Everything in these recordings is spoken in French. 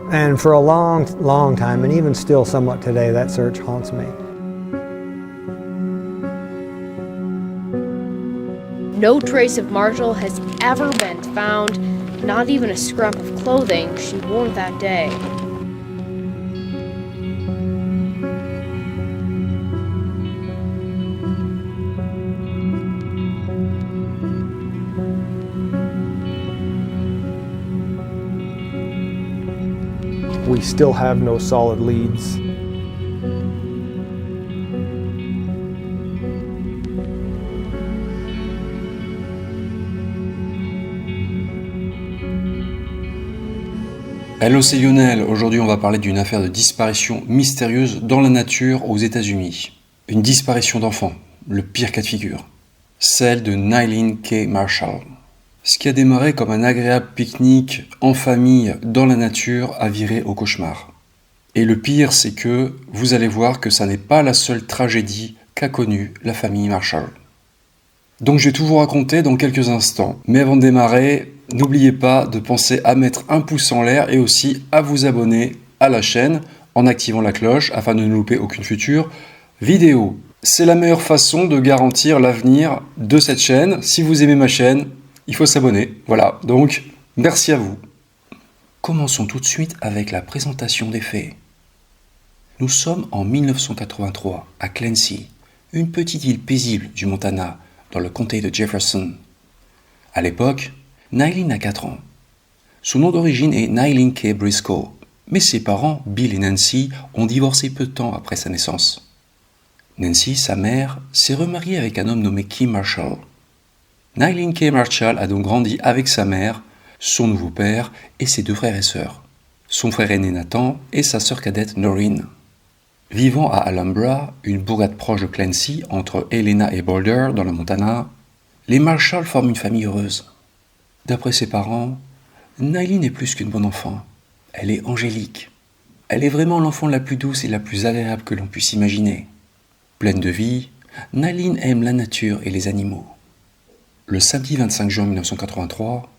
And for a long, long time, and even still somewhat today, that search haunts me. No trace of Marshall has ever been found, not even a scrap of clothing she wore that day. We still have no solid leads. Hello, c'est Lionel. Aujourd'hui, on va parler d'une affaire de disparition mystérieuse dans la nature aux États-Unis. Une disparition d'enfant, le pire cas de figure. Celle de Nylene K. Marshall. Ce qui a démarré comme un agréable pique-nique en famille dans la nature a viré au cauchemar. Et le pire, c'est que vous allez voir que ça n'est pas la seule tragédie qu'a connue la famille Marshall. Donc je vais tout vous raconter dans quelques instants. Mais avant de démarrer, n'oubliez pas de penser à mettre un pouce en l'air et aussi à vous abonner à la chaîne en activant la cloche afin de ne louper aucune future vidéo. C'est la meilleure façon de garantir l'avenir de cette chaîne. Si vous aimez ma chaîne, il faut s'abonner. Voilà, donc merci à vous. Commençons tout de suite avec la présentation des faits. Nous sommes en 1983 à Clancy, une petite île paisible du Montana, dans le comté de Jefferson. À l'époque, Nylene a 4 ans. Son nom d'origine est Nylene K. Briscoe, mais ses parents, Bill et Nancy, ont divorcé peu de temps après sa naissance. Nancy, sa mère, s'est remariée avec un homme nommé Kim Marshall. Nylene K. Marshall a donc grandi avec sa mère, son nouveau père et ses 2 frères et sœurs, son frère aîné Nathan et sa sœur cadette Noreen. Vivant à Alhambra, une bourgade proche de Clancy, entre Helena et Boulder, dans le Montana, les Marshall forment une famille heureuse. D'après ses parents, Nylene est plus qu'une bonne enfant. Elle est angélique. Elle est vraiment l'enfant la plus douce et la plus agréable que l'on puisse imaginer. Pleine de vie, Nylene aime la nature et les animaux. Le samedi 25 juin 1983,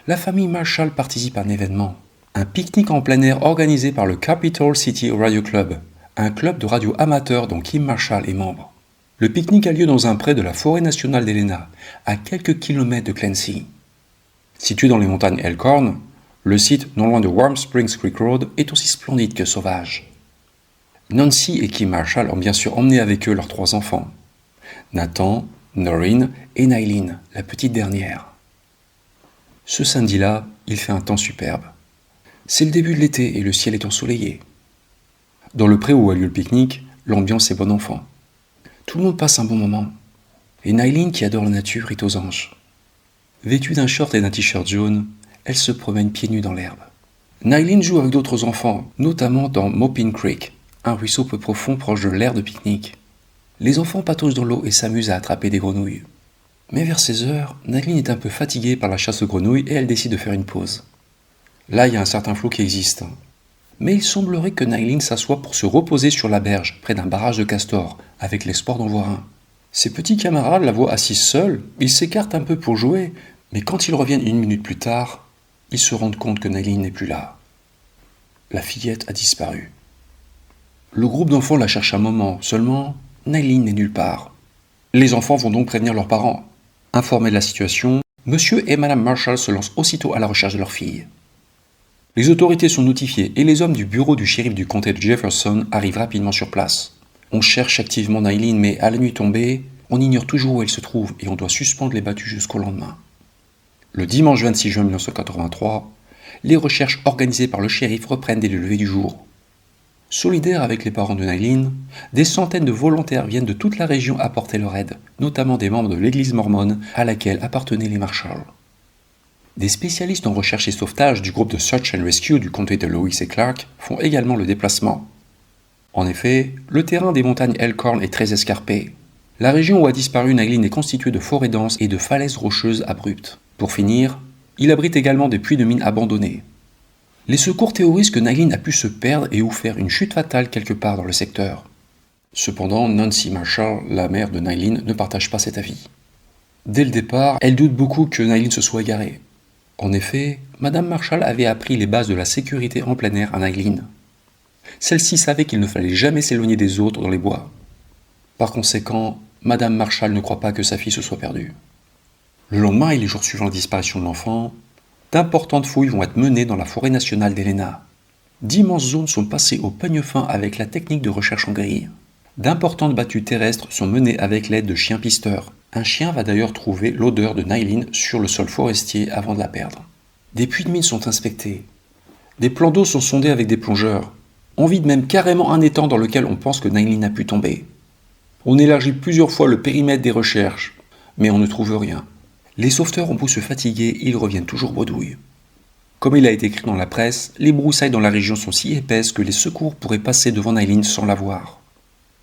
la famille Marshall participe à un événement, un pique-nique en plein air organisé par le Capital City Radio Club, un club de radio amateur dont Kim Marshall est membre. Le pique-nique a lieu dans un pré de la forêt nationale d'Helena, à quelques kilomètres de Clancy. Situé dans les montagnes Elkhorn, le site non loin de Warm Springs Creek Road est aussi splendide que sauvage. Nancy et Kim Marshall ont bien sûr emmené avec eux leurs 3 enfants, Nathan, Noreen et Nylene, la petite dernière. Ce samedi-là, il fait un temps superbe. C'est le début de l'été et le ciel est ensoleillé. Dans le pré où a lieu le pique-nique, l'ambiance est bon enfant. Tout le monde passe un bon moment. Et Nylene, qui adore la nature, est aux anges. Vêtue d'un short et d'un t-shirt jaune, elle se promène pieds nus dans l'herbe. Nylene joue avec d'autres enfants, notamment dans Moppin Creek, un ruisseau peu profond proche de l'aire de pique-nique. Les enfants pataugent dans l'eau et s'amusent à attraper des grenouilles. Mais vers 16 heures, Nylene est un peu fatiguée par la chasse aux grenouilles et elle décide de faire une pause. Là, il y a un certain flot qui existe. Mais il semblerait que Nylene s'assoie pour se reposer sur la berge, près d'un barrage de castors, avec l'espoir d'en voir un. Ses petits camarades la voient assise seule, ils s'écartent un peu pour jouer, mais quand ils reviennent 1 minute plus tard, ils se rendent compte que Nylene n'est plus là. La fillette a disparu. Le groupe d'enfants la cherche un moment, seulement Nylene n'est nulle part. Les enfants vont donc prévenir leurs parents. Informés de la situation, Monsieur et Madame Marshall se lancent aussitôt à la recherche de leur fille. Les autorités sont notifiées et les hommes du bureau du shérif du comté de Jefferson arrivent rapidement sur place. On cherche activement Nylene, mais à la nuit tombée, on ignore toujours où elle se trouve et on doit suspendre les battues jusqu'au lendemain. Le dimanche 26 juin 1983, les recherches organisées par le shérif reprennent dès le lever du jour. Solidaires avec les parents de Nylene, des centaines de volontaires viennent de toute la région apporter leur aide, notamment des membres de l'église mormone à laquelle appartenaient les Marshall. Des spécialistes en recherche et sauvetage du groupe de Search and Rescue du comté de Lewis et Clark font également le déplacement. En effet, le terrain des montagnes Elkhorn est très escarpé. La région où a disparu Nylene est constituée de forêts denses et de falaises rocheuses abruptes. Pour finir, il abrite également des puits de mines abandonnés. Les secours théorisent que Nylene a pu se perdre et ou faire une chute fatale quelque part dans le secteur. Cependant, Nancy Marshall, la mère de Nylene, ne partage pas cet avis. Dès le départ, elle doute beaucoup que Nylene se soit égarée. En effet, Madame Marshall avait appris les bases de la sécurité en plein air à Nylene. Celle-ci savait qu'il ne fallait jamais s'éloigner des autres dans les bois. Par conséquent, Madame Marshall ne croit pas que sa fille se soit perdue. Le lendemain et les jours suivant la disparition de l'enfant, d'importantes fouilles vont être menées dans la forêt nationale d'Helena. D'immenses zones sont passées au peigne fin avec la technique de recherche en grille. D'importantes battues terrestres sont menées avec l'aide de chiens pisteurs. Un chien va d'ailleurs trouver l'odeur de Nylene sur le sol forestier avant de la perdre. Des puits de mine sont inspectés. Des plans d'eau sont sondés avec des plongeurs. On vide même carrément un étang dans lequel on pense que Nylene a pu tomber. On élargit plusieurs fois le périmètre des recherches, mais on ne trouve rien. Les sauveteurs ont beau se fatiguer, ils reviennent toujours bredouilles. Comme il a été écrit dans la presse, les broussailles dans la région sont si épaisses que les secours pourraient passer devant Nylene sans la voir.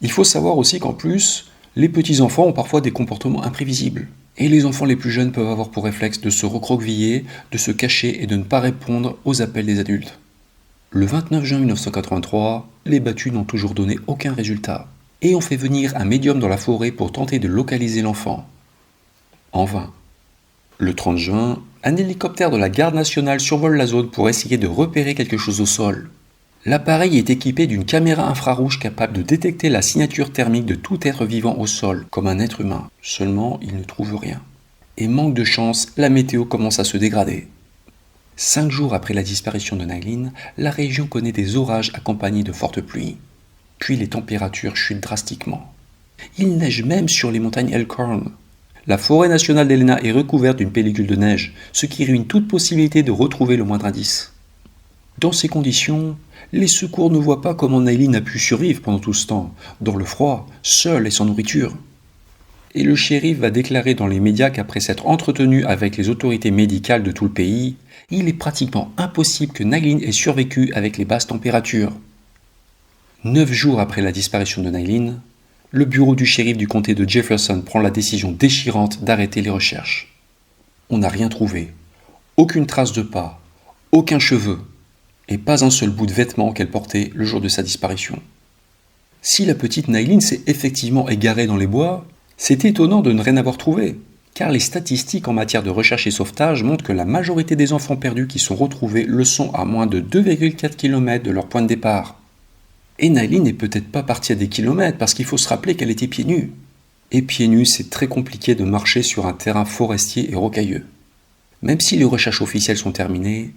Il faut savoir aussi qu'en plus, les petits-enfants ont parfois des comportements imprévisibles. Et les enfants les plus jeunes peuvent avoir pour réflexe de se recroqueviller, de se cacher et de ne pas répondre aux appels des adultes. Le 29 juin 1983, les battues n'ont toujours donné aucun résultat. Et on fait venir un médium dans la forêt pour tenter de localiser l'enfant. En vain. Le 30 juin, un hélicoptère de la garde nationale survole la zone pour essayer de repérer quelque chose au sol. L'appareil est équipé d'une caméra infrarouge capable de détecter la signature thermique de tout être vivant au sol, comme un être humain. Seulement, il ne trouve rien. Et manque de chance, la météo commence à se dégrader. 5 jours après la disparition de Nylene, la région connaît des orages accompagnés de fortes pluies. Puis les températures chutent drastiquement. Il neige même sur les montagnes Elkhorn. La forêt nationale d'Helena est recouverte d'une pellicule de neige, ce qui ruine toute possibilité de retrouver le moindre indice. Dans ces conditions, les secours ne voient pas comment Nylene a pu survivre pendant tout ce temps, dans le froid, seule et sans nourriture. Et le shérif va déclarer dans les médias qu'après s'être entretenu avec les autorités médicales de tout le pays, il est pratiquement impossible que Nylene ait survécu avec les basses températures. 9 jours après la disparition de Nylene, le bureau du shérif du comté de Jefferson prend la décision déchirante d'arrêter les recherches. On n'a rien trouvé, aucune trace de pas, aucun cheveu, et pas un seul bout de vêtement qu'elle portait le jour de sa disparition. Si la petite Nylene s'est effectivement égarée dans les bois, c'est étonnant de ne rien avoir trouvé, car les statistiques en matière de recherche et sauvetage montrent que la majorité des enfants perdus qui sont retrouvés le sont à moins de 2,4 km de leur point de départ. Et Nylene n'est peut-être pas partie à des kilomètres parce qu'il faut se rappeler qu'elle était pieds nus. Et pieds nus, c'est très compliqué de marcher sur un terrain forestier et rocailleux. Même si les recherches officielles sont terminées,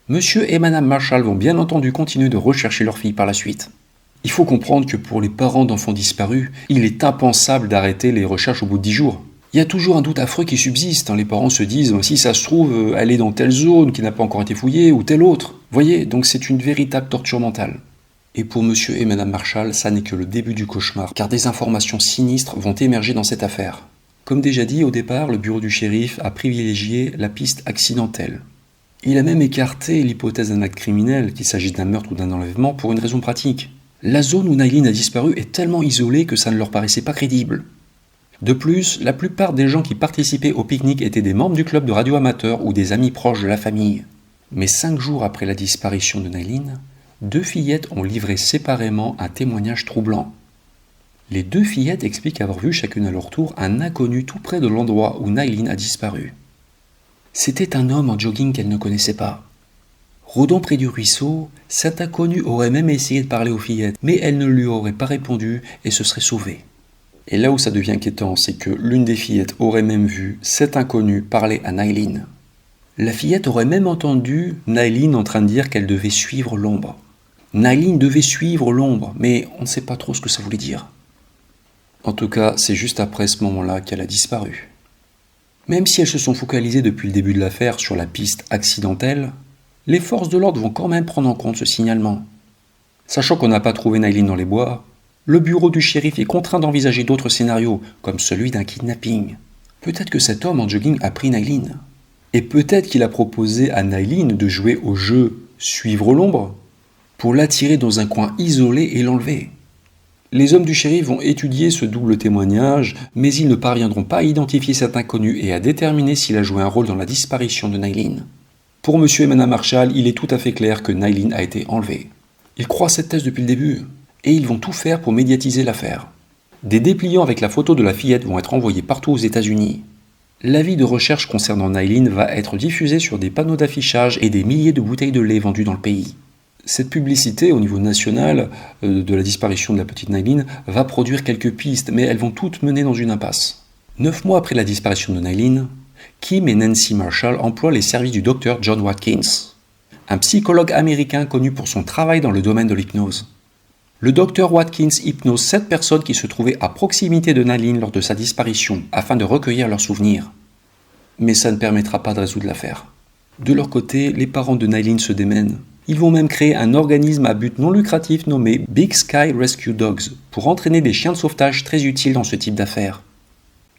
Monsieur et Madame Marshall vont bien entendu continuer de rechercher leur fille par la suite. Il faut comprendre que pour les parents d'enfants disparus, il est impensable d'arrêter les recherches au bout de 10 jours. Il y a toujours un doute affreux qui subsiste. Les parents se disent, si ça se trouve, elle est dans telle zone qui n'a pas encore été fouillée ou telle autre. Voyez, donc c'est une véritable torture mentale. Et pour Monsieur et Madame Marshall, ça n'est que le début du cauchemar, car des informations sinistres vont émerger dans cette affaire. Comme déjà dit, au départ, le bureau du shérif a privilégié la piste accidentelle. Il a même écarté l'hypothèse d'un acte criminel, qu'il s'agisse d'un meurtre ou d'un enlèvement, pour une raison pratique. La zone où Nylene a disparu est tellement isolée que ça ne leur paraissait pas crédible. De plus, la plupart des gens qui participaient au pique-nique étaient des membres du club de radioamateurs ou des amis proches de la famille. Mais 5 jours après la disparition de Nylene, 2 fillettes ont livré séparément un témoignage troublant. Les 2 fillettes expliquent avoir vu chacune à leur tour un inconnu tout près de l'endroit où Nylene a disparu. C'était un homme en jogging qu'elle ne connaissait pas. Rôdant près du ruisseau, cet inconnu aurait même essayé de parler aux fillettes, mais elles ne lui auraient pas répondu et se seraient sauvées. Et là où ça devient inquiétant, c'est que l'une des fillettes aurait même vu cet inconnu parler à Nylene. La fillette aurait même entendu Nylene en train de dire qu'elle devait suivre l'ombre. Nylene devait suivre l'ombre, mais on ne sait pas trop ce que ça voulait dire. En tout cas, c'est juste après ce moment-là qu'elle a disparu. Même si elles se sont focalisées depuis le début de l'affaire sur la piste accidentelle, les forces de l'ordre vont quand même prendre en compte ce signalement. Sachant qu'on n'a pas trouvé Nylene dans les bois, le bureau du shérif est contraint d'envisager d'autres scénarios, comme celui d'un kidnapping. Peut-être que cet homme en jogging a pris Nylene. Et peut-être qu'il a proposé à Nylene de jouer au jeu « Suivre l'ombre » pour l'attirer dans un coin isolé et l'enlever. Les hommes du shérif vont étudier ce double témoignage, mais ils ne parviendront pas à identifier cet inconnu et à déterminer s'il a joué un rôle dans la disparition de Nylene. Pour Monsieur et Madame Marshall, il est tout à fait clair que Nylene a été enlevée. Ils croient cette thèse depuis le début, et ils vont tout faire pour médiatiser l'affaire. Des dépliants avec la photo de la fillette vont être envoyés partout aux États-Unis. L'avis de recherche concernant Nylene va être diffusé sur des panneaux d'affichage et des milliers de bouteilles de lait vendues dans le pays. Cette publicité au niveau national de la disparition de la petite Nylene va produire quelques pistes, mais elles vont toutes mener dans une impasse. 9 mois après la disparition de Nylene, Kim et Nancy Marshall emploient les services du docteur John Watkins, un psychologue américain connu pour son travail dans le domaine de l'hypnose. Le docteur Watkins hypnose 7 personnes qui se trouvaient à proximité de Nylene lors de sa disparition afin de recueillir leurs souvenirs. Mais ça ne permettra pas de résoudre l'affaire. De leur côté, les parents de Nylene se démènent. Ils vont même créer un organisme à but non lucratif nommé Big Sky Rescue Dogs pour entraîner des chiens de sauvetage très utiles dans ce type d'affaires.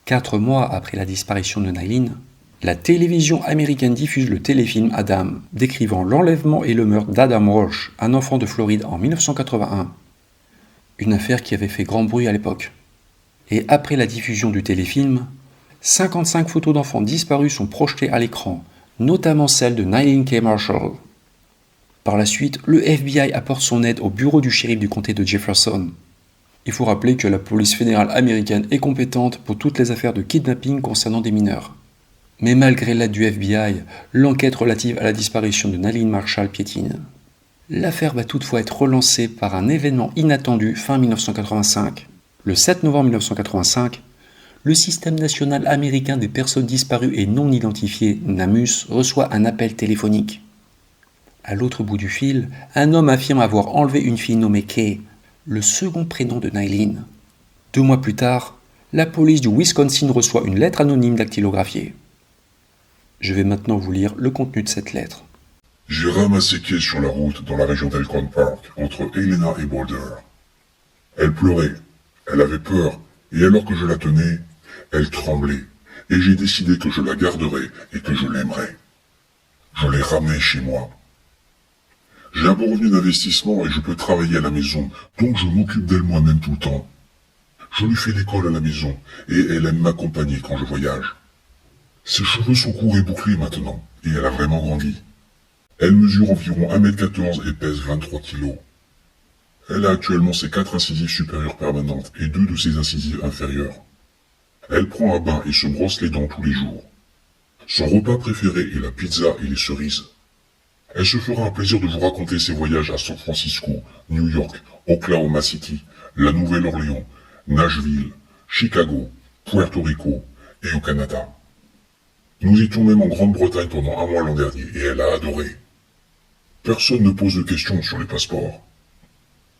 4 mois après la disparition de Nylene, la télévision américaine diffuse le téléfilm Adam, décrivant l'enlèvement et le meurtre d'Adam Walsh, un enfant de Floride en 1981. Une affaire qui avait fait grand bruit à l'époque. Et après la diffusion du téléfilm, 55 photos d'enfants disparus sont projetées à l'écran, notamment celle de Nylene K. Marshall. Par la suite, le FBI apporte son aide au bureau du shérif du comté de Jefferson. Il faut rappeler que la police fédérale américaine est compétente pour toutes les affaires de kidnapping concernant des mineurs. Mais malgré l'aide du FBI, l'enquête relative à la disparition de Nylene Marshall piétine. L'affaire va toutefois être relancée par un événement inattendu fin 1985. Le 7 novembre 1985, le Système national américain des personnes disparues et non identifiées, NAMUS, reçoit un appel téléphonique. À l'autre bout du fil, un homme affirme avoir enlevé une fille nommée Kay, le second prénom de Nylene. 2 mois plus tard, la police du Wisconsin reçoit une lettre anonyme dactylographiée. Je vais maintenant vous lire le contenu de cette lettre. J'ai ramassé Kay sur la route dans la région d'Elkhorn Park, entre Helena et Boulder. Elle pleurait, elle avait peur, et alors que je la tenais, elle tremblait, et j'ai décidé que je la garderais et que je l'aimerais. Je l'ai ramenée chez moi. J'ai un bon revenu d'investissement et je peux travailler à la maison, donc je m'occupe d'elle moi-même tout le temps. Je lui fais l'école à la maison, et elle aime m'accompagner quand je voyage. Ses cheveux sont courts et bouclés maintenant, et elle a vraiment grandi. Elle mesure environ 1m14 et pèse 23 kg. Elle a actuellement ses 4 incisives supérieures permanentes et 2 de ses incisives inférieures. Elle prend un bain et se brosse les dents tous les jours. Son repas préféré est la pizza et les cerises. Elle se fera un plaisir de vous raconter ses voyages à San Francisco, New York, Oklahoma City, la Nouvelle-Orléans, Nashville, Chicago, Puerto Rico et au Canada. Nous étions même en Grande-Bretagne pendant 1 mois l'an dernier et elle a adoré. Personne ne pose de questions sur les passeports.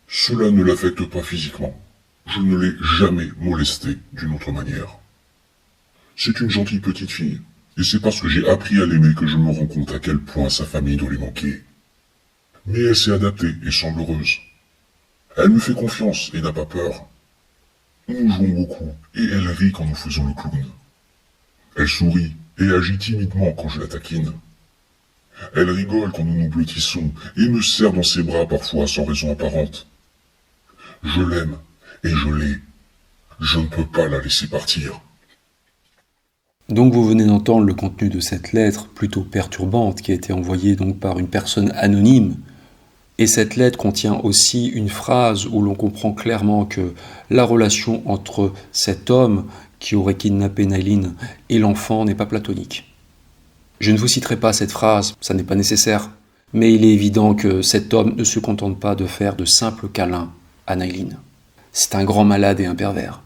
Cela ne l'affecte pas physiquement. Je ne l'ai jamais molestée d'une autre manière. C'est une gentille petite fille, et c'est parce que j'ai appris à l'aimer que je me rends compte à quel point sa famille doit lui manquer. Mais elle s'est adaptée et semble heureuse. Elle me fait confiance et n'a pas peur. Nous jouons beaucoup, et elle rit quand nous faisons le clown. Elle sourit et agit timidement quand je la taquine. Elle rigole quand nous nous blottissons et me serre dans ses bras parfois sans raison apparente. Je l'aime et je l'ai. Je ne peux pas la laisser partir. Donc vous venez d'entendre le contenu de cette lettre plutôt perturbante qui a été envoyée donc par une personne anonyme. Et cette lettre contient aussi une phrase où l'on comprend clairement que la relation entre cet homme qui aurait kidnappé Nylene et l'enfant n'est pas platonique. Je ne vous citerai pas cette phrase, ça n'est pas nécessaire, mais il est évident que cet homme ne se contente pas de faire de simples câlins à Nylene. C'est un grand malade et un pervers.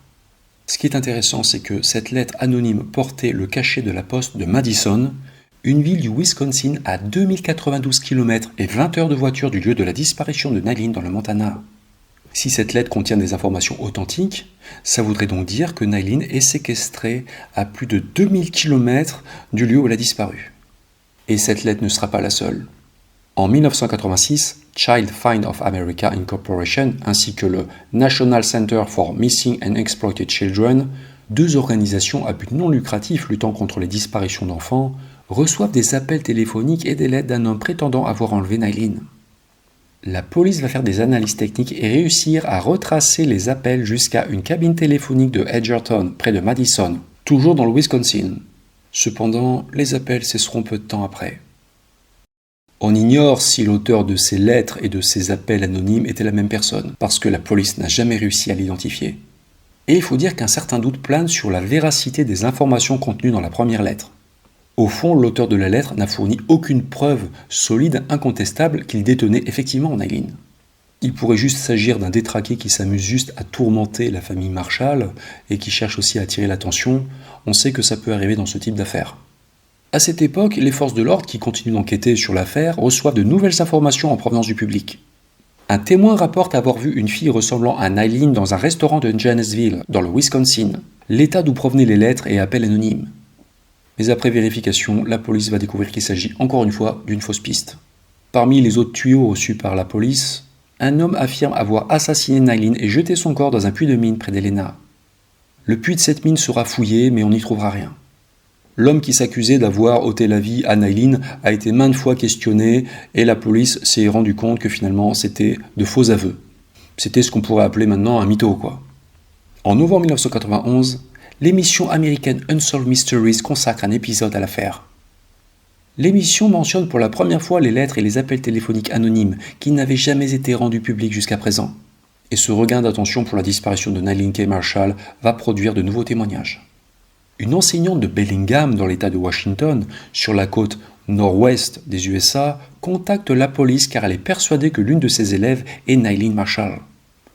Ce qui est intéressant, c'est que cette lettre anonyme portait le cachet de la poste de Madison, une ville du Wisconsin à 2092 km et 20 heures de voiture du lieu de la disparition de Nylene dans le Montana. Si cette lettre contient des informations authentiques, ça voudrait donc dire que Nylene est séquestrée à plus de 2000 km du lieu où elle a disparu. Et cette lettre ne sera pas la seule. En 1986, Child Find of America Incorporation ainsi que le National Center for Missing and Exploited Children, 2 organisations à but non lucratif luttant contre les disparitions d'enfants, reçoivent des appels téléphoniques et des lettres d'un homme prétendant avoir enlevé Nylene. La police va faire des analyses techniques et réussir à retracer les appels jusqu'à une cabine téléphonique de Edgerton, près de Madison, toujours dans le Wisconsin. Cependant, les appels cesseront peu de temps après. On ignore si l'auteur de ces lettres et de ces appels anonymes était la même personne, parce que la police n'a jamais réussi à l'identifier. Et il faut dire qu'un certain doute plane sur la véracité des informations contenues dans la première lettre. Au fond, l'auteur de la lettre n'a fourni aucune preuve solide, incontestable, qu'il détenait effectivement Nylin. Il pourrait juste s'agir d'un détraqué qui s'amuse juste à tourmenter la famille Marshall et qui cherche aussi à attirer l'attention. On sait que ça peut arriver dans ce type d'affaires. À cette époque, les forces de l'ordre qui continuent d'enquêter sur l'affaire reçoivent de nouvelles informations en provenance du public. Un témoin rapporte avoir vu une fille ressemblant à Nylin dans un restaurant de Janesville, dans le Wisconsin, l'état d'où provenaient les lettres et appels anonymes. Mais après vérification, la police va découvrir qu'il s'agit encore une fois d'une fausse piste. Parmi les autres tuyaux reçus par la police, un homme affirme avoir assassiné Nylin et jeté son corps dans un puits de mine près d'Helena. Le puits de cette mine sera fouillé, mais on n'y trouvera rien. L'homme qui s'accusait d'avoir ôté la vie à Nylin a été maintes fois questionné et la police s'est rendu compte que finalement c'était de faux aveux. C'était ce qu'on pourrait appeler maintenant un mytho, quoi. En novembre 1991, l'émission américaine Unsolved Mysteries consacre un épisode à l'affaire. L'émission mentionne pour la première fois les lettres et les appels téléphoniques anonymes qui n'avaient jamais été rendus publics jusqu'à présent. Et ce regain d'attention pour la disparition de Nylin K. Marshall va produire de nouveaux témoignages. Une enseignante de Bellingham dans l'État de Washington, sur la côte nord-ouest des USA, contacte la police car elle est persuadée que l'une de ses élèves est Nylin Marshall.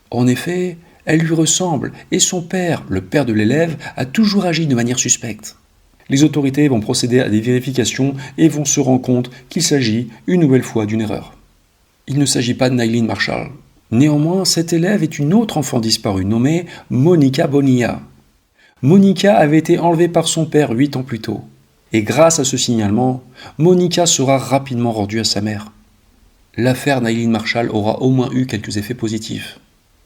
En effet, elle lui ressemble et son père, le père de l'élève, a toujours agi de manière suspecte. Les autorités vont procéder à des vérifications et vont se rendre compte qu'il s'agit une nouvelle fois d'une erreur. Il ne s'agit pas de Nylin Marshall. Néanmoins, cette élève est une autre enfant disparue nommée Monica Bonilla. Monica avait été enlevée par son père 8 ans plus tôt. Et grâce à ce signalement, Monica sera rapidement rendue à sa mère. L'affaire Nylin Marshall aura au moins eu quelques effets positifs.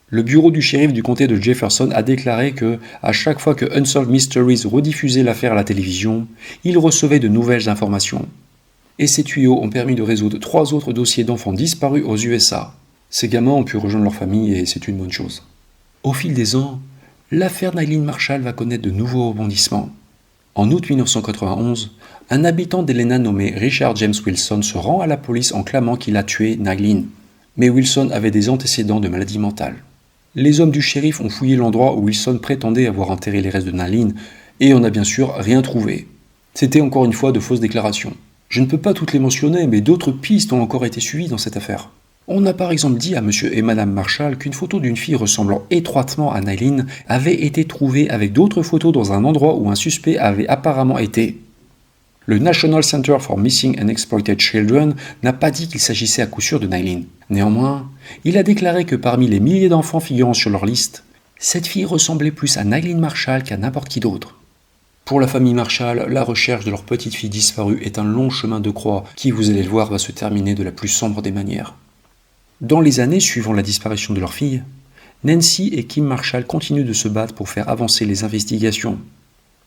Le bureau du shérif du comté de Jefferson a déclaré que, à chaque fois que Unsolved Mysteries rediffusait l'affaire à la télévision, il recevait de nouvelles informations. Et ces tuyaux ont permis de résoudre 3 autres dossiers d'enfants disparus aux USA. Ces gamins ont pu rejoindre leur famille et c'est une bonne chose. Au fil des ans, l'affaire Nylin Marshall va connaître de nouveaux rebondissements. En août 1991, un habitant d'Helena nommé Richard James Wilson se rend à la police en clamant qu'il a tué Nylin. Mais Wilson avait des antécédents de maladie mentale. Les hommes du shérif ont fouillé l'endroit où Wilson prétendait avoir enterré les restes de Nylin et on n'a bien sûr rien trouvé. C'était encore une fois de fausses déclarations. Je ne peux pas toutes les mentionner, mais d'autres pistes ont encore été suivies dans cette affaire. On a par exemple dit à monsieur et madame Marshall qu'une photo d'une fille ressemblant étroitement à Nylin avait été trouvée avec d'autres photos dans un endroit où un suspect avait apparemment été. Le National Center for Missing and Exploited Children n'a pas dit qu'il s'agissait à coup sûr de Nylin. Néanmoins, il a déclaré que parmi les milliers d'enfants figurant sur leur liste, cette fille ressemblait plus à Nylin Marshall qu'à n'importe qui d'autre. Pour la famille Marshall, la recherche de leur petite fille disparue est un long chemin de croix qui, vous allez le voir, va se terminer de la plus sombre des manières. Dans les années suivant la disparition de leur fille, Nancy et Kim Marshall continuent de se battre pour faire avancer les investigations.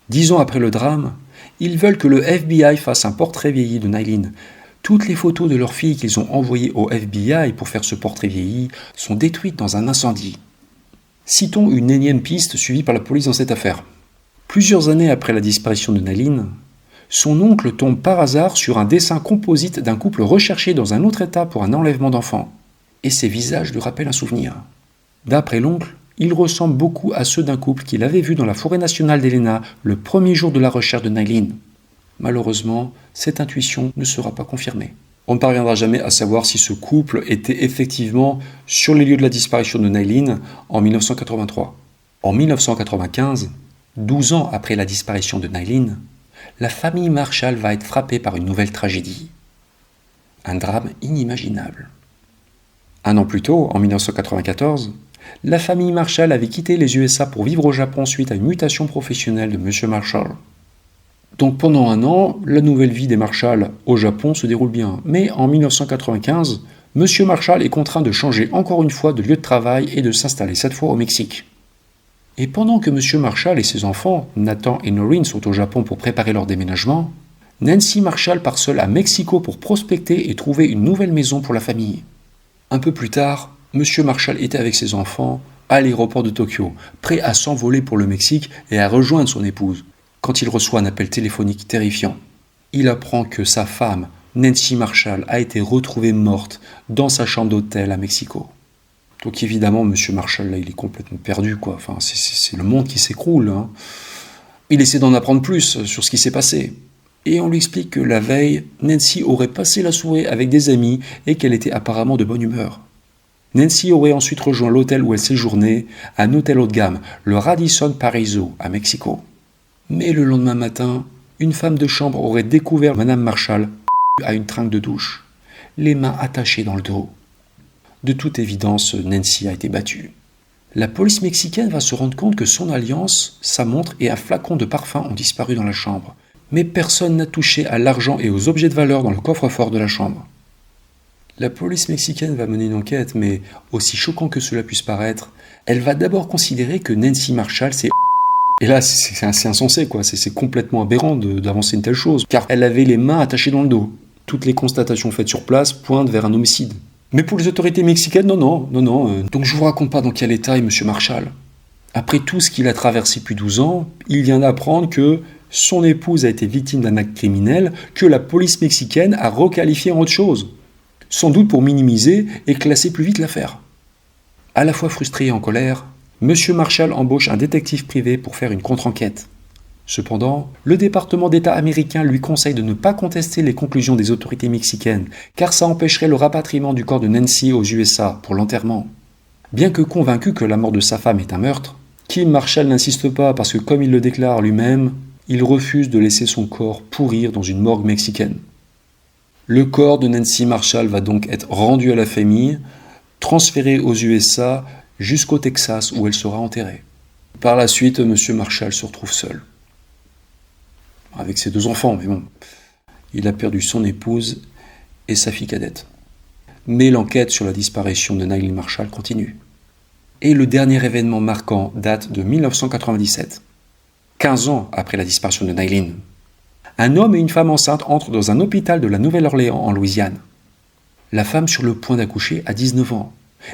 10 ans après le drame, ils veulent que le FBI fasse un portrait vieilli de Nylin. Toutes les photos de leur fille qu'ils ont envoyées au FBI pour faire ce portrait vieilli sont détruites dans un incendie. Citons une énième piste suivie par la police dans cette affaire. Plusieurs années après la disparition de Nylin, son oncle tombe par hasard sur un dessin composite d'un couple recherché dans un autre état pour un enlèvement d'enfants. Et ces visages lui rappellent un souvenir. D'après l'oncle, ils ressemblent beaucoup à ceux d'un couple qu'il avait vu dans la forêt nationale d'Helena le premier jour de la recherche de Nylin. Malheureusement, cette intuition ne sera pas confirmée. On ne parviendra jamais à savoir si ce couple était effectivement sur les lieux de la disparition de Nylin en 1983. En 1995, 12 ans après la disparition de Nylin, la famille Marshall va être frappée par une nouvelle tragédie. Un drame inimaginable. 1 an plus tôt, en 1994, la famille Marshall avait quitté les USA pour vivre au Japon suite à une mutation professionnelle de M. Marshall. Donc pendant 1 an, la nouvelle vie des Marshall au Japon se déroule bien. Mais en 1995, M. Marshall est contraint de changer encore une fois de lieu de travail et de s'installer cette fois au Mexique. Et pendant que M. Marshall et ses enfants, Nathan et Noreen, sont au Japon pour préparer leur déménagement, Nancy Marshall part seule à Mexico pour prospecter et trouver une nouvelle maison pour la famille. Un peu plus tard, M. Marshall était avec ses enfants à l'aéroport de Tokyo, prêt à s'envoler pour le Mexique et à rejoindre son épouse, quand il reçoit un appel téléphonique terrifiant. Il apprend que sa femme, Nancy Marshall, a été retrouvée morte dans sa chambre d'hôtel à Mexico. Donc évidemment, Monsieur Marshall, là, il est complètement perdu, quoi. Enfin, c'est le monde qui s'écroule, hein. Il essaie d'en apprendre plus sur ce qui s'est passé. Et on lui explique que la veille, Nancy aurait passé la soirée avec des amis et qu'elle était apparemment de bonne humeur. Nancy aurait ensuite rejoint l'hôtel où elle séjournait, un hôtel haut de gamme, le Radisson Paraíso, à Mexico. Mais le lendemain matin, une femme de chambre aurait découvert Madame Marshall à une tringle de douche, les mains attachées dans le dos. De toute évidence, Nancy a été battue. La police mexicaine va se rendre compte que son alliance, sa montre et un flacon de parfum ont disparu dans la chambre. Mais personne n'a touché à l'argent et aux objets de valeur dans le coffre-fort de la chambre. La police mexicaine va mener une enquête, mais aussi choquant que cela puisse paraître, elle va d'abord considérer que Nancy Marshall s'est... Et là, c'est insensé, quoi. C'est complètement aberrant d'avancer une telle chose, car elle avait les mains attachées dans le dos. Toutes les constatations faites sur place pointent vers un homicide. Mais pour les autorités mexicaines, non. Donc je vous raconte pas dans quel état est M. Marshall. Après tout ce qu'il a traversé depuis 12 ans, il vient d'apprendre que son épouse a été victime d'un acte criminel que la police mexicaine a requalifié en autre chose. Sans doute pour minimiser et classer plus vite l'affaire. À la fois frustré et en colère, M. Marshall embauche un détective privé pour faire une contre-enquête. Cependant, le département d'État américain lui conseille de ne pas contester les conclusions des autorités mexicaines, car ça empêcherait le rapatriement du corps de Nancy aux USA pour l'enterrement. Bien que convaincu que la mort de sa femme est un meurtre, Kim Marshall n'insiste pas parce que, comme il le déclare lui-même, il refuse de laisser son corps pourrir dans une morgue mexicaine. Le corps de Nancy Marshall va donc être rendu à la famille, transféré aux USA jusqu'au Texas où elle sera enterrée. Par la suite, M. Marshall se retrouve seul. Avec ses 2 enfants, mais bon, il a perdu son épouse et sa fille cadette. Mais l'enquête sur la disparition de Nayleen Marshall continue. Et le dernier événement marquant date de 1997, 15 ans après la disparition de Nayleen. Un homme et une femme enceinte entrent dans un hôpital de la Nouvelle-Orléans en Louisiane. La femme sur le point d'accoucher a 19 ans.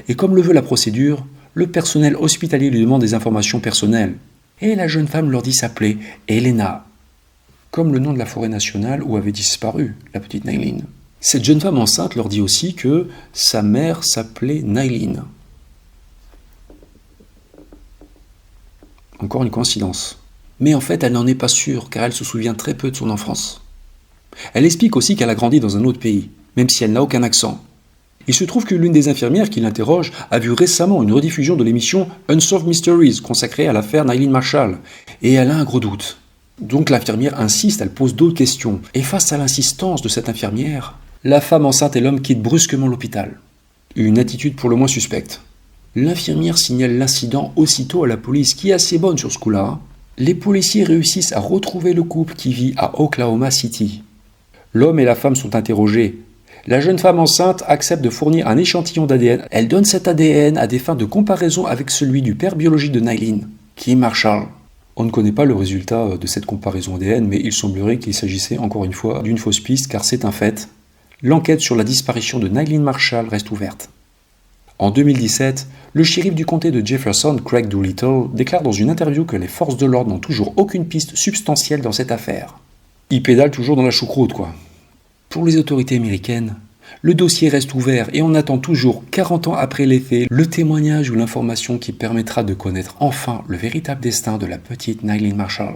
Et comme le veut la procédure, le personnel hospitalier lui demande des informations personnelles. Et la jeune femme leur dit s'appeler Elena, comme le nom de la forêt nationale où avait disparu la petite Nayleen. Cette jeune femme enceinte leur dit aussi que sa mère s'appelait Nayleen. Encore une coïncidence. Mais en fait, elle n'en est pas sûre, car elle se souvient très peu de son enfance. Elle explique aussi qu'elle a grandi dans un autre pays, même si elle n'a aucun accent. Il se trouve que l'une des infirmières qui l'interroge a vu récemment une rediffusion de l'émission Unsolved Mysteries consacrée à l'affaire Nayleen Marshall, et elle a un gros doute. Donc l'infirmière insiste, elle pose d'autres questions, et face à l'insistance de cette infirmière, la femme enceinte et l'homme quittent brusquement l'hôpital. Une attitude pour le moins suspecte. L'infirmière signale l'incident aussitôt à la police, qui est assez bonne sur ce coup-là. Les policiers réussissent à retrouver le couple qui vit à Oklahoma City. L'homme et la femme sont interrogés. La jeune femme enceinte accepte de fournir un échantillon d'ADN. Elle donne cet ADN à des fins de comparaison avec celui du père biologique de Nayleen, Kim Marshall. On ne connaît pas le résultat de cette comparaison ADN, mais il semblerait qu'il s'agissait encore une fois d'une fausse piste, car c'est un fait. L'enquête sur la disparition de Nayleen Marshall reste ouverte. En 2017, le shérif du comté de Jefferson, Craig Doolittle, déclare dans une interview que les forces de l'ordre n'ont toujours aucune piste substantielle dans cette affaire. Ils pédalent toujours dans la choucroute, quoi. Pour les autorités américaines, le dossier reste ouvert et on attend toujours, 40 ans après les faits, le témoignage ou l'information qui permettra de connaître enfin le véritable destin de la petite Nayleen Marshall.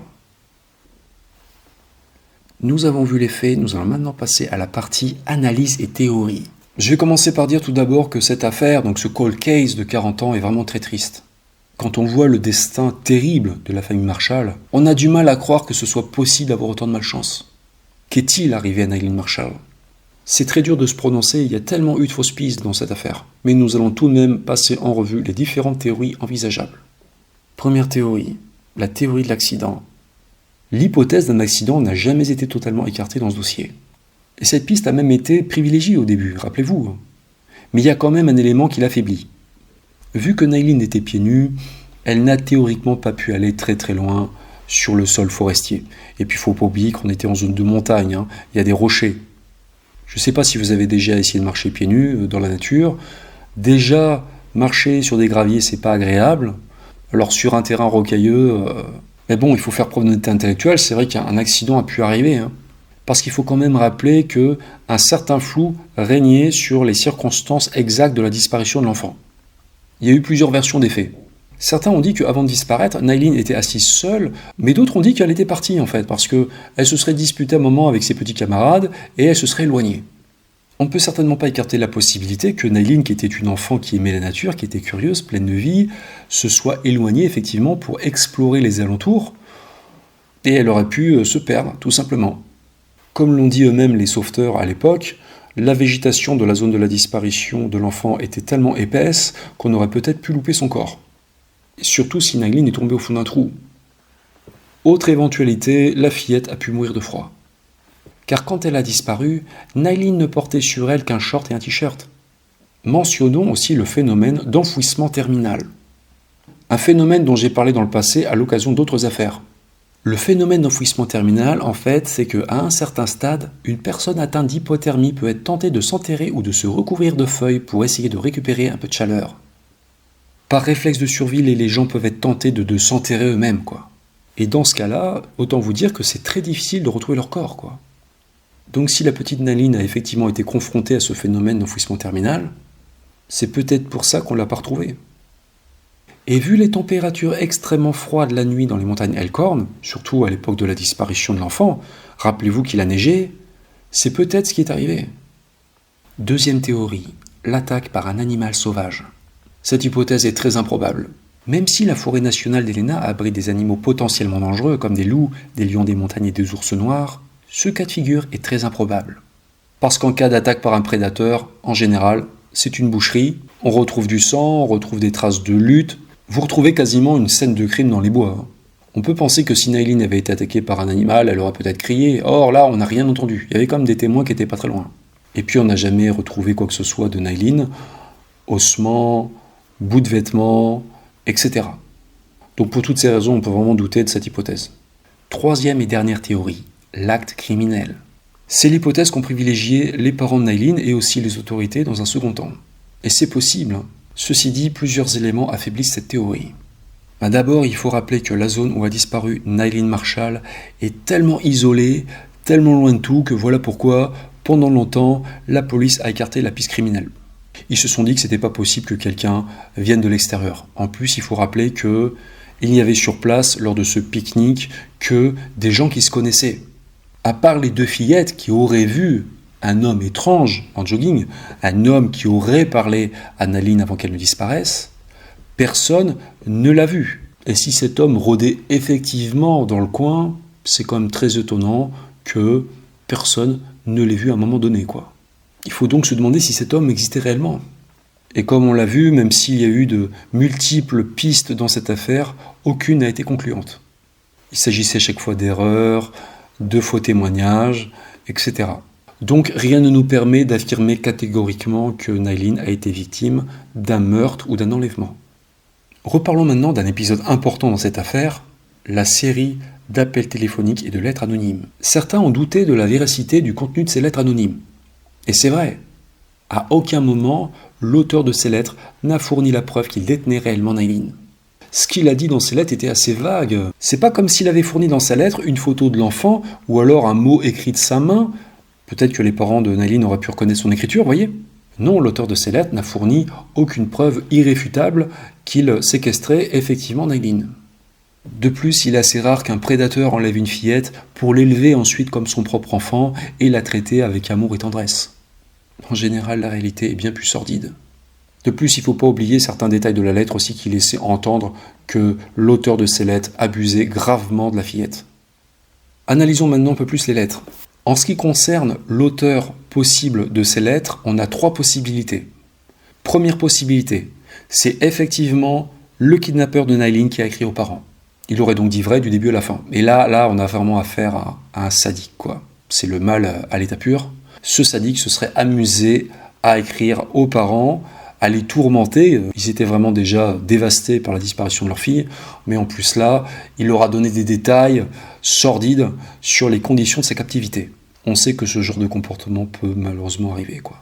Nous avons vu les faits, nous allons maintenant passer à la partie analyse et théorie. Je vais commencer par dire tout d'abord que cette affaire, donc ce cold case de 40 ans, est vraiment très triste. Quand on voit le destin terrible de la famille Marshall, on a du mal à croire que ce soit possible d'avoir autant de malchance. Qu'est-il arrivé à Nayleen Marshall ? C'est très dur de se prononcer, il y a tellement eu de fausses pistes dans cette affaire. Mais nous allons tout de même passer en revue les différentes théories envisageables. Première théorie, la théorie de l'accident. L'hypothèse d'un accident n'a jamais été totalement écartée dans ce dossier. Et cette piste a même été privilégiée au début, rappelez-vous. Mais il y a quand même un élément qui l'affaiblit. Vu que Nayleen était pieds nus, elle n'a théoriquement pas pu aller très très loin sur le sol forestier. Et puis il ne faut pas oublier qu'on était en zone de montagne, il y a des rochers. Je ne sais pas si vous avez déjà essayé de marcher pieds nus dans la nature. Déjà, marcher sur des graviers, c'est pas agréable. Alors sur un terrain rocailleux, mais bon, il faut faire preuve d'honnêteté intellectuelle, c'est vrai qu'un accident a pu arriver. Parce qu'il faut quand même rappeler qu'un certain flou régnait sur les circonstances exactes de la disparition de l'enfant. Il y a eu plusieurs versions des faits. Certains ont dit qu'avant de disparaître, Nylene était assise seule, mais d'autres ont dit qu'elle était partie en fait, parce qu'elle se serait disputée un moment avec ses petits camarades et elle se serait éloignée. On ne peut certainement pas écarter la possibilité que Nylene, qui était une enfant qui aimait la nature, qui était curieuse, pleine de vie, se soit éloignée effectivement pour explorer les alentours, et elle aurait pu se perdre, tout simplement. Comme l'ont dit eux-mêmes les sauveteurs à l'époque, la végétation de la zone de la disparition de l'enfant était tellement épaisse qu'on aurait peut-être pu louper son corps. Et surtout si Nylene est tombée au fond d'un trou. Autre éventualité, la fillette a pu mourir de froid. Car quand elle a disparu, Nylene ne portait sur elle qu'un short et un t-shirt. Mentionnons aussi le phénomène d'enfouissement terminal. Un phénomène dont j'ai parlé dans le passé à l'occasion d'autres affaires. Le phénomène d'enfouissement terminal, en fait, c'est qu'à un certain stade, une personne atteinte d'hypothermie peut être tentée de s'enterrer ou de se recouvrir de feuilles pour essayer de récupérer un peu de chaleur. Par réflexe de survie, les gens peuvent être tentés de s'enterrer eux-mêmes, quoi. Et dans ce cas-là, autant vous dire que c'est très difficile de retrouver leur corps, quoi. Donc si la petite Nylene a effectivement été confrontée à ce phénomène d'enfouissement terminal, c'est peut-être pour ça qu'on ne l'a pas retrouvée. Et vu les températures extrêmement froides la nuit dans les montagnes Elkhorn, surtout à l'époque de la disparition de l'enfant, rappelez-vous qu'il a neigé, c'est peut-être ce qui est arrivé. Deuxième théorie, l'attaque par un animal sauvage. Cette hypothèse est très improbable. Même si la forêt nationale d'Helena abrite des animaux potentiellement dangereux comme des loups, des lions des montagnes et des ours noirs, ce cas de figure est très improbable. Parce qu'en cas d'attaque par un prédateur, en général, c'est une boucherie, on retrouve du sang, on retrouve des traces de lutte, vous retrouvez quasiment une scène de crime dans les bois. On peut penser que si Nylene avait été attaquée par un animal, elle aurait peut-être crié, or là on n'a rien entendu, il y avait quand même des témoins qui étaient pas très loin. Et puis on n'a jamais retrouvé quoi que ce soit de Nylene, ossements, bouts de vêtements, etc. Donc pour toutes ces raisons, on peut vraiment douter de cette hypothèse. Troisième et dernière théorie, l'acte criminel. C'est l'hypothèse qu'ont privilégié les parents de Nylene et aussi les autorités dans un second temps. Et c'est possible. Ceci dit, plusieurs éléments affaiblissent cette théorie. D'abord, il faut rappeler que la zone où a disparu Nylene Marshall est tellement isolée, tellement loin de tout, que voilà pourquoi, pendant longtemps, la police a écarté la piste criminelle. Ils se sont dit que c'était pas possible que quelqu'un vienne de l'extérieur. En plus, il faut rappeler qu'il n'y avait sur place, lors de ce pique-nique, que des gens qui se connaissaient. À part les deux fillettes qui auraient vu un homme étrange en jogging, un homme qui aurait parlé à Nylene avant qu'elle ne disparaisse, personne ne l'a vu. Et si cet homme rôdait effectivement dans le coin, c'est quand même très étonnant que personne ne l'ait vu à un moment donné, quoi. Il faut donc se demander si cet homme existait réellement. Et comme on l'a vu, même s'il y a eu de multiples pistes dans cette affaire, aucune n'a été concluante. Il s'agissait chaque fois d'erreurs, de faux témoignages, etc. Donc rien ne nous permet d'affirmer catégoriquement que Nylene a été victime d'un meurtre ou d'un enlèvement. Reparlons maintenant d'un épisode important dans cette affaire, la série d'appels téléphoniques et de lettres anonymes. Certains ont douté de la véracité du contenu de ces lettres anonymes. Et c'est vrai, à aucun moment, l'auteur de ces lettres n'a fourni la preuve qu'il détenait réellement Nylene. Ce qu'il a dit dans ses lettres était assez vague. C'est pas comme s'il avait fourni dans sa lettre une photo de l'enfant ou alors un mot écrit de sa main. Peut-être que les parents de Nylene auraient pu reconnaître son écriture, voyez. Non, l'auteur de ces lettres n'a fourni aucune preuve irréfutable qu'il séquestrait effectivement Nylene. De plus, il est assez rare qu'un prédateur enlève une fillette pour l'élever ensuite comme son propre enfant et la traiter avec amour et tendresse. En général, la réalité est bien plus sordide. De plus, il ne faut pas oublier certains détails de la lettre aussi qui laissaient entendre que l'auteur de ces lettres abusait gravement de la fillette. Analysons maintenant un peu plus les lettres. En ce qui concerne l'auteur possible de ces lettres, on a 3 possibilités. Première possibilité, c'est effectivement le kidnappeur de Nylene qui a écrit aux parents. Il aurait donc dit vrai du début à la fin. Et là, on a vraiment affaire à un sadique, quoi. C'est le mal à l'état pur. Ce sadique se serait amusé à écrire aux parents, à les tourmenter. Ils étaient vraiment déjà dévastés par la disparition de leur fille. Mais en plus là, il leur a donné des détails sordides sur les conditions de sa captivité. On sait que ce genre de comportement peut malheureusement arriver, quoi.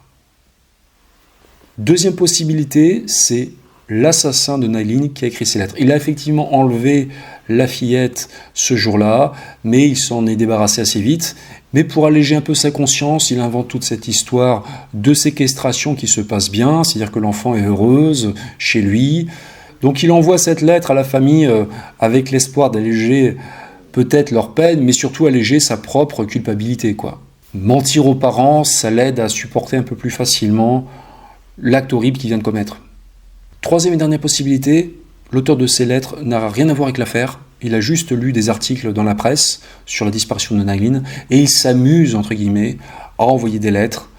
Deuxième possibilité, c'est l'assassin de Nayline qui a écrit ces lettres. Il a effectivement enlevé la fillette ce jour-là, mais il s'en est débarrassé assez vite. Mais pour alléger un peu sa conscience, il invente toute cette histoire de séquestration qui se passe bien, c'est-à-dire que l'enfant est heureuse chez lui. Donc il envoie cette lettre à la famille avec l'espoir d'alléger peut-être leur peine, mais surtout alléger sa propre culpabilité, quoi. Mentir aux parents, ça l'aide à supporter un peu plus facilement l'acte horrible qu'il vient de commettre. Troisième et dernière possibilité, l'auteur de ces lettres n'a rien à voir avec l'affaire. Il a juste lu des articles dans la presse sur la disparition de Nayline et il s'amuse, entre guillemets, à envoyer des lettres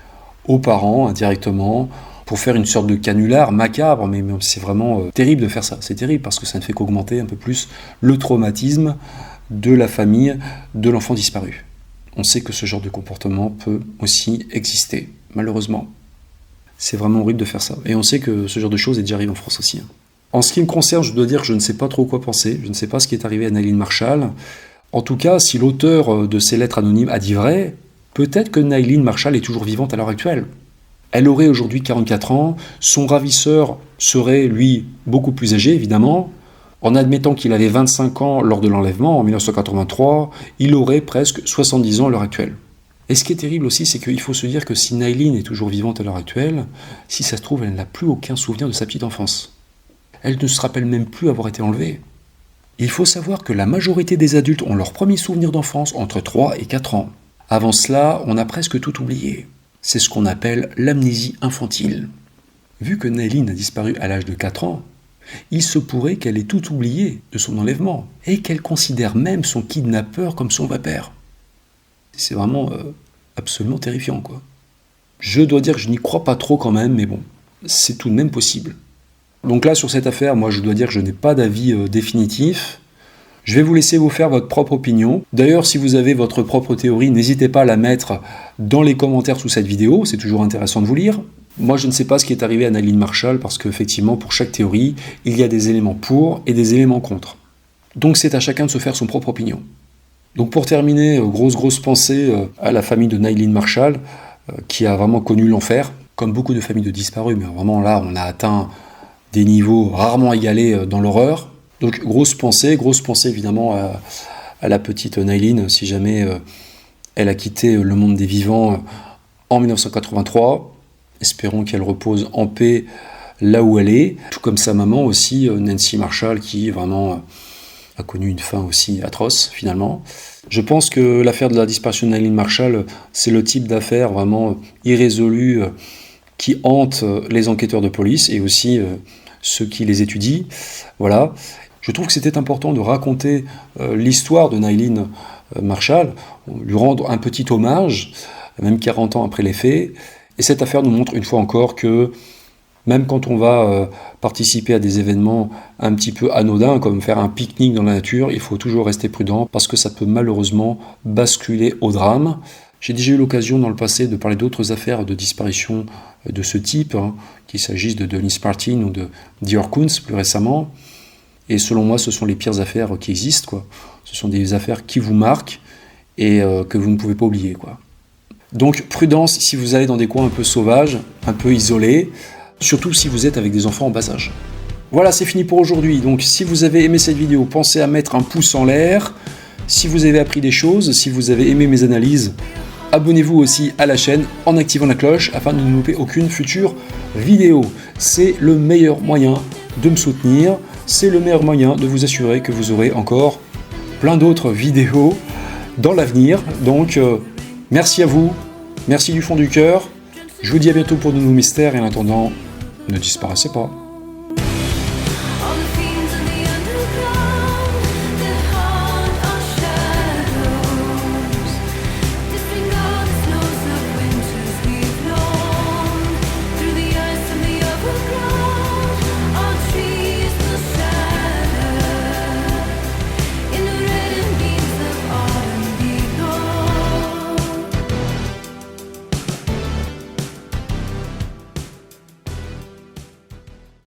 aux parents indirectement pour faire une sorte de canular macabre, mais c'est vraiment terrible de faire ça. C'est terrible parce que ça ne fait qu'augmenter un peu plus le traumatisme de la famille de l'enfant disparu. On sait que ce genre de comportement peut aussi exister, malheureusement. C'est vraiment horrible de faire ça. Et on sait que ce genre de choses est déjà arrivé en France aussi. En ce qui me concerne, je dois dire que je ne sais pas trop quoi penser. Je ne sais pas ce qui est arrivé à Nayline Marshall. En tout cas, si l'auteur de ces lettres anonymes a dit vrai, peut-être que Nayline Marshall est toujours vivante à l'heure actuelle. Elle aurait aujourd'hui 44 ans. Son ravisseur serait, lui, beaucoup plus âgé, évidemment. En admettant qu'il avait 25 ans lors de l'enlèvement, en 1983, il aurait presque 70 ans à l'heure actuelle. Et ce qui est terrible aussi, c'est qu'il faut se dire que si Nayline est toujours vivante à l'heure actuelle, si ça se trouve, elle n'a plus aucun souvenir de sa petite enfance. Elle ne se rappelle même plus avoir été enlevée. Il faut savoir que la majorité des adultes ont leur premier souvenir d'enfance entre 3 et 4 ans. Avant cela, on a presque tout oublié. C'est ce qu'on appelle l'amnésie infantile. Vu que Nayline a disparu à l'âge de 4 ans, il se pourrait qu'elle ait tout oublié de son enlèvement et qu'elle considère même son kidnappeur comme son vrai-père. C'est vraiment absolument terrifiant, quoi. Je dois dire que je n'y crois pas trop quand même, mais bon, c'est tout de même possible. Donc là, sur cette affaire, moi je dois dire que je n'ai pas d'avis définitif. Je vais vous laisser vous faire votre propre opinion. D'ailleurs, si vous avez votre propre théorie, n'hésitez pas à la mettre dans les commentaires sous cette vidéo, c'est toujours intéressant de vous lire. Moi, je ne sais pas ce qui est arrivé à Nayline Marshall, parce qu'effectivement, pour chaque théorie, il y a des éléments pour et des éléments contre. Donc c'est à chacun de se faire son propre opinion. Donc pour terminer, grosse pensée à la famille de Nayline Marshall, qui a vraiment connu l'enfer, comme beaucoup de familles de disparus, mais vraiment là, on a atteint des niveaux rarement égalés dans l'horreur. Donc grosse pensée évidemment à la petite Nayline, si jamais elle a quitté le monde des vivants en 1983. Espérons qu'elle repose en paix là où elle est, tout comme sa maman aussi, Nancy Marshall, qui vraiment a connu une fin aussi atroce finalement. Je pense que l'affaire de la disparition de Nayline Marshall, c'est le type d'affaire vraiment irrésolue qui hante les enquêteurs de police et aussi ceux qui les étudient. Voilà. Je trouve que c'était important de raconter l'histoire de Nayline Marshall, lui rendre un petit hommage, même 40 ans après les faits. Et cette affaire nous montre une fois encore que même quand on va participer à des événements un petit peu anodins, comme faire un pique-nique dans la nature, il faut toujours rester prudent parce que ça peut malheureusement basculer au drame. J'ai déjà eu l'occasion dans le passé de parler d'autres affaires de disparition de ce type, qu'il s'agisse de Dennis Martin ou de Dior Kunz plus récemment. Et selon moi, ce sont les pires affaires qui existent, quoi. Ce sont des affaires qui vous marquent et que vous ne pouvez pas oublier, quoi. Donc prudence si vous allez dans des coins un peu sauvages, un peu isolés, surtout si vous êtes avec des enfants en bas âge. Voilà, c'est fini pour aujourd'hui. Donc si vous avez aimé cette vidéo, pensez à mettre un pouce en l'air. Si vous avez appris des choses, si vous avez aimé mes analyses, abonnez-vous aussi à la chaîne en activant la cloche afin de ne louper aucune future vidéo. C'est le meilleur moyen de me soutenir, c'est le meilleur moyen de vous assurer que vous aurez encore plein d'autres vidéos dans l'avenir. Donc merci à vous, merci du fond du cœur. Je vous dis à bientôt pour de nouveaux mystères et en attendant, ne disparaissez pas.